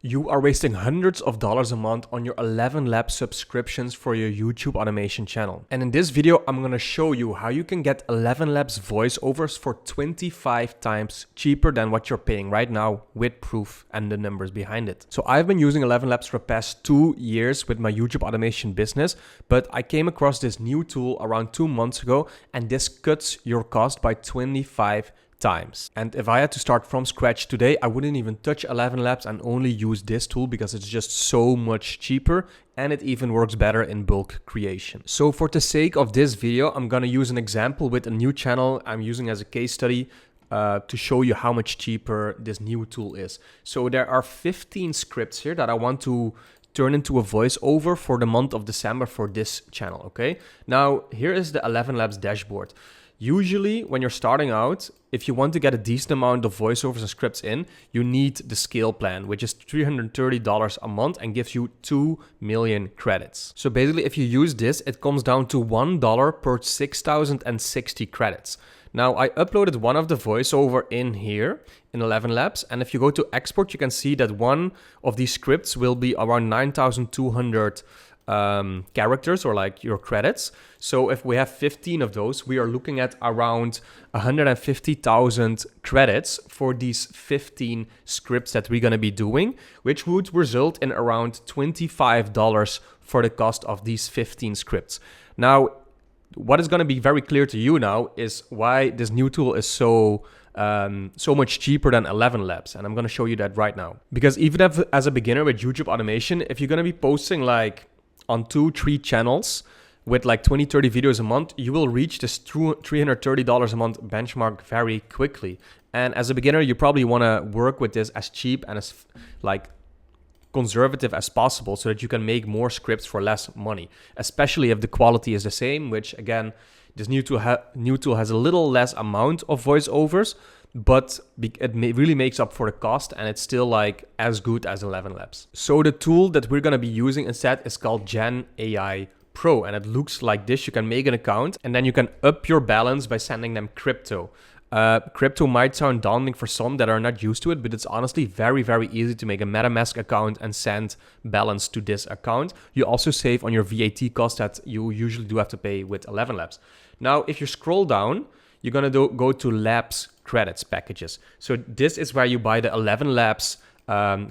You are wasting hundreds of dollars a month on your ElevenLabs subscriptions for your YouTube automation channel. And in this video, I'm gonna show you how you can get ElevenLabs voiceovers for 25 times cheaper than what you're paying right now, with proof and the numbers behind it. So I've been using ElevenLabs for the past 2 years with my YouTube automation business, but I came across this new tool around 2 months ago, and this cuts your cost by 25 times. And if I had to start from scratch today, I wouldn't even touch ElevenLabs and only use this tool because it's just so much cheaper and it even works better in bulk creation. So for the sake of this video, I'm gonna use an example with a new channel I'm using as a case study to show you how much cheaper this new tool is. So there are 15 scripts here that I want to turn into a voiceover for the month of December for this channel, okay? Now, here is the ElevenLabs dashboard. Usually, when you're starting out, if you want to get a decent amount of voiceovers and scripts in, you need the scale plan, which is $330 a month and gives you 2 million credits. So basically, if you use this, it comes down to $1 per 6,060 credits. Now, I uploaded one of the voiceover in here in ElevenLabs, and if you go to export, you can see that one of these scripts will be around 9,200 characters, or like your credits. So if we have 15 of those, we are looking at around 150,000 credits for these 15 scripts that we're going to be doing, which would result in around $25 for the cost of these 15 scripts. Now, what is going to be very clear to you now is why this new tool is so much cheaper than ElevenLabs, and I'm going to show you that right now. Because even if, as a beginner with YouTube automation, if you're going to be posting like on 2-3 channels with like 20-30 videos a month, you will reach this $330 a month benchmark very quickly. And as a beginner, you probably want to work with this as cheap and as like conservative as possible so that you can make more scripts for less money, especially if the quality is the same, which again, this new tool has a little less amount of voiceovers, but it really makes up for the cost, and it's still like as good as ElevenLabs. So the tool that we're gonna be using instead is called Genaipro, and it looks like this. You can make an account and then you can up your balance by sending them crypto. Crypto might sound daunting for some that are not used to it, but it's honestly very, very easy to make a MetaMask account and send balance to this account. You also save on your VAT cost that you usually do have to pay with ElevenLabs. Now, if you scroll down, you're gonna go to Labs credits packages. So this is where you buy the ElevenLabs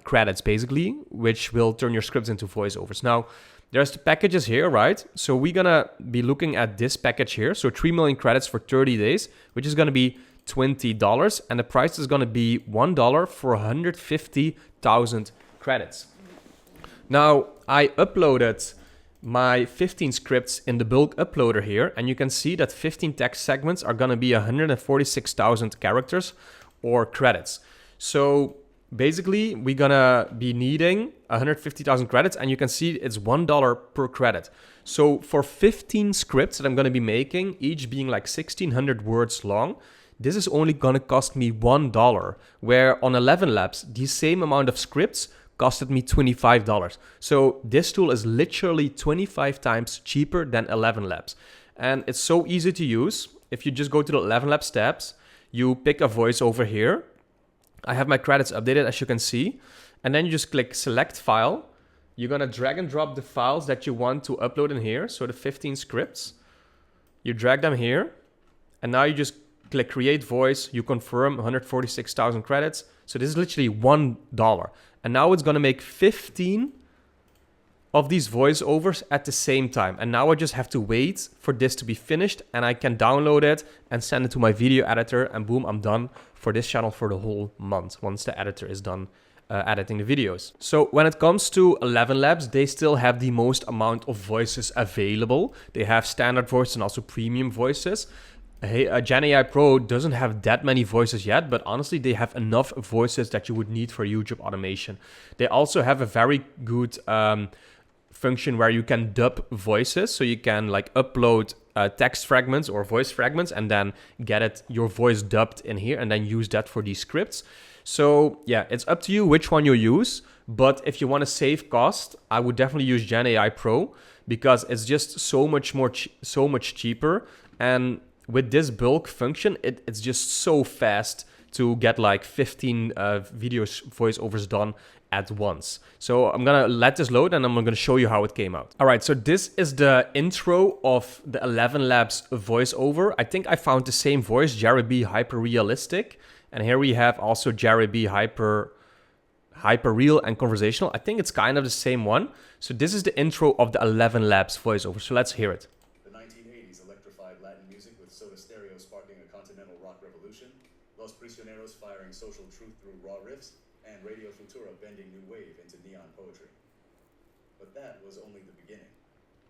credits, basically, which will turn your scripts into voiceovers. Now, there's the packages here, right? So we're gonna be looking at this package here. So 3 million credits for 30 days, which is gonna be $20, and the price is gonna be $1 for 150,000 credits. Now, I uploaded my 15 scripts in the bulk uploader here, and you can see that 15 text segments are gonna be 146,000 characters or credits. So basically, we're gonna be needing 150,000 credits, and you can see it's $1 per credit. So for 15 scripts that I'm gonna be making, each being like 1,600 words long, this is only gonna cost me $1, where on ElevenLabs, the same amount of scripts costed me $25. So this tool is literally 25 times cheaper than ElevenLabs. And it's so easy to use. If you just go to the ElevenLabs tabs, you pick a voice over here. I have my credits updated, as you can see. And then you just click select file. You're gonna drag and drop the files that you want to upload in here. So the 15 scripts, you drag them here. And now you just click create voice. You confirm 146,000 credits. So this is literally $1. And now it's gonna make 15 of these voiceovers at the same time. And now I just have to wait for this to be finished, and I can download it and send it to my video editor, and boom, I'm done for this channel for the whole month once the editor is done editing the videos. So when it comes to ElevenLabs, they still have the most amount of voices available. They have standard voices and also premium voices. Hey, Genaipro doesn't have that many voices yet, but honestly, they have enough voices that you would need for YouTube automation. They also have a very good function where you can dub voices, so you can like upload text fragments or voice fragments and then get your voice dubbed in here and then use that for these scripts. So yeah, it's up to you which one you use, but if you want to save cost, I would definitely use Genaipro because it's just so much cheaper, and with this bulk function, it's just so fast to get like 15 videos voiceovers done at once. So I'm gonna let this load and I'm gonna show you how it came out. All right, so this is the intro of the ElevenLabs voiceover. I think I found the same voice, Jerry B Hyper Realistic. And here we have also Jerry B Hyper Real and Conversational. I think it's kind of the same one. So this is the intro of the ElevenLabs voiceover. So let's hear it. The 1980s electrified Latin music with Soda Stereo sparking a continental rock revolution, Los Prisioneros firing social truth through raw riffs, and Radio Futura bending new wave into neon poetry. But that was only the beginning.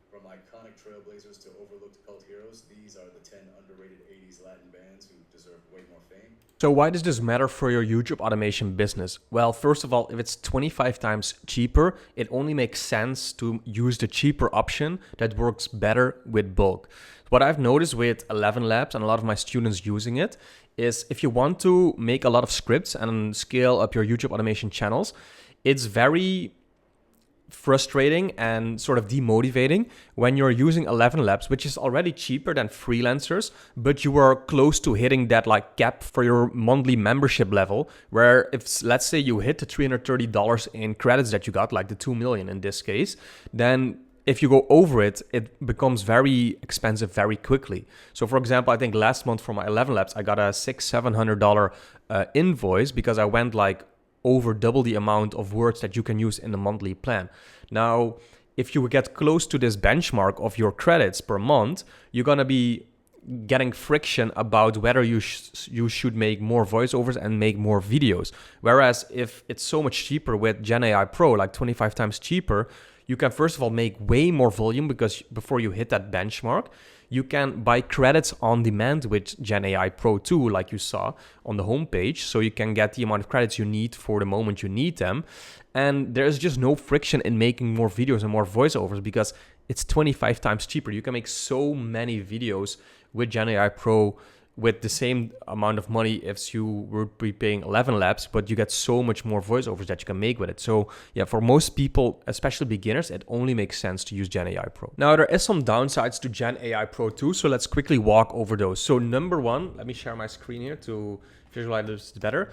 From iconic trailblazers to overlooked cult heroes, these are the 10 underrated 80s Latin bands who deserve way more fame. So why does this matter for your YouTube automation business? Well, first of all, if it's 25 times cheaper, it only makes sense to use the cheaper option that works better with bulk. What I've noticed with ElevenLabs and a lot of my students using it is if you want to make a lot of scripts and scale up your YouTube automation channels, it's very frustrating and sort of demotivating when you're using ElevenLabs, which is already cheaper than freelancers, but you are close to hitting that like cap for your monthly membership level, where if let's say you hit the $330 in credits that you got, like the 2 million in this case, then if you go over it, it becomes very expensive very quickly. So for example, I think last month for my ElevenLabs, I got a $600-700 invoice because I went like over double the amount of words that you can use in the monthly plan. Now, if you get close to this benchmark of your credits per month, you're gonna be getting friction about whether you should make more voiceovers and make more videos. Whereas if it's so much cheaper with Genaipro, like 25 times cheaper, you can first of all make way more volume because before you hit that benchmark, you can buy credits on demand with Genaipro 2, like you saw on the homepage. So you can get the amount of credits you need for the moment you need them. And there's just no friction in making more videos and more voiceovers because it's 25 times cheaper. You can make so many videos with Genaipro with the same amount of money if you were paying ElevenLabs, but you get so much more voiceovers that you can make with it. So yeah, for most people, especially beginners, it only makes sense to use Genaipro. Now, there is some downsides to Genaipro 2, so let's quickly walk over those. So number one, let me share my screen here to visualize this better.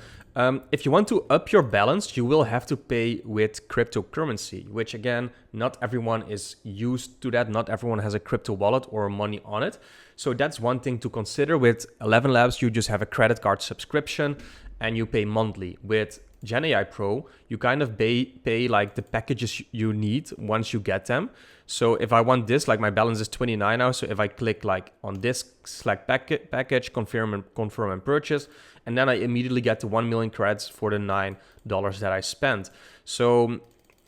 If you want to up your balance, you will have to pay with cryptocurrency, which again, not everyone is used to that. Not everyone has a crypto wallet or money on it. So that's one thing to consider. With ElevenLabs, you just have a credit card subscription and you pay monthly. With Genaipro, you kind of pay like the packages you need once you get them. So if I want this, like my balance is 29 now. So if I click like on this select package, confirm and purchase, and then I immediately get the 1 million credits for the $9 that I spent. So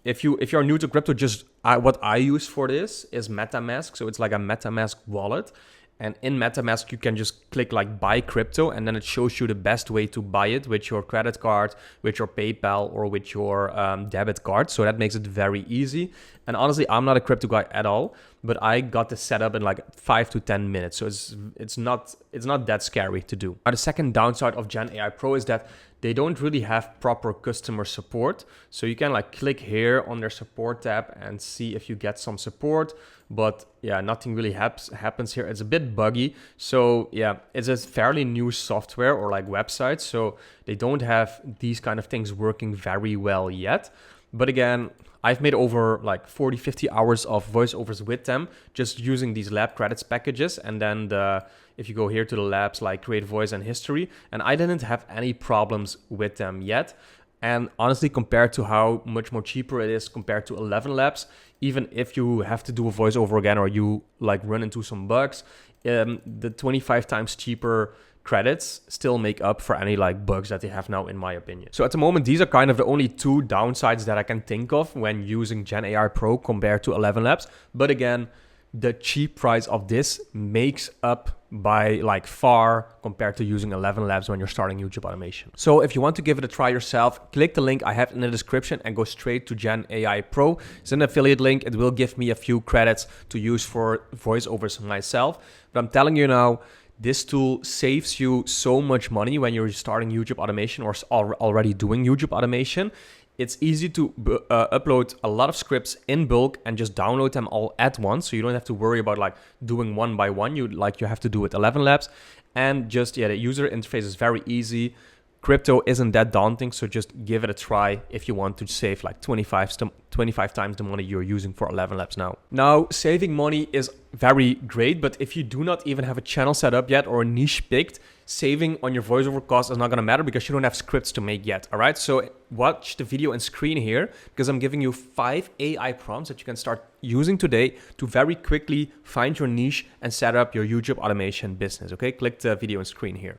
if you're new to crypto, what I use for this is MetaMask. So it's like a MetaMask wallet. And in MetaMask, you can just click like buy crypto, and then it shows you the best way to buy it with your credit card, with your PayPal, or with your debit card. So that makes it very easy. And honestly, I'm not a crypto guy at all, but I got this set up in like 5 to 10 minutes. So it's not that scary to do. Now, the second downside of Genaipro is that they don't really have proper customer support. So you can like click here on their support tab and see if you get some support. But yeah, nothing really happens here. It's a bit buggy. So yeah, it's a fairly new software or like website. So they don't have these kind of things working very well yet. But again, I've made over like 40, 50 hours of voiceovers with them just using these lab credits packages. And then if you go here to the labs like create voice and history, and I didn't have any problems with them yet. And honestly, compared to how much more cheaper it is compared to ElevenLabs, even if you have to do a voiceover again or you like run into some bugs, the 25 times cheaper credits still make up for any like bugs that they have now, in my opinion. So at the moment, these are kind of the only two downsides that I can think of when using Genaipro compared to ElevenLabs. But again, the cheap price of this makes up by like far compared to using ElevenLabs when you're starting YouTube automation. So if you want to give it a try yourself, click the link I have in the description and go straight to Genaipro. It's an affiliate link. It will give me a few credits to use for voiceovers myself. But I'm telling you now, this tool saves you so much money when you're starting YouTube automation or already doing YouTube automation. It's easy to upload a lot of scripts in bulk and just download them all at once. So you don't have to worry about like doing one by one, you have to do with ElevenLabs. And just, yeah, the user interface is very easy. crypto isn't that daunting, so just give it a try if you want to save like 25 times the money you're using for ElevenLabs now. Now, saving money is very great, but if you do not even have a channel set up yet or a niche picked, saving on your voiceover costs is not going to matter because you don't have scripts to make yet. All right, so watch the video and screen here because I'm giving you 5 AI prompts that you can start using today to very quickly find your niche and set up your YouTube automation business. Okay, click the video and screen here.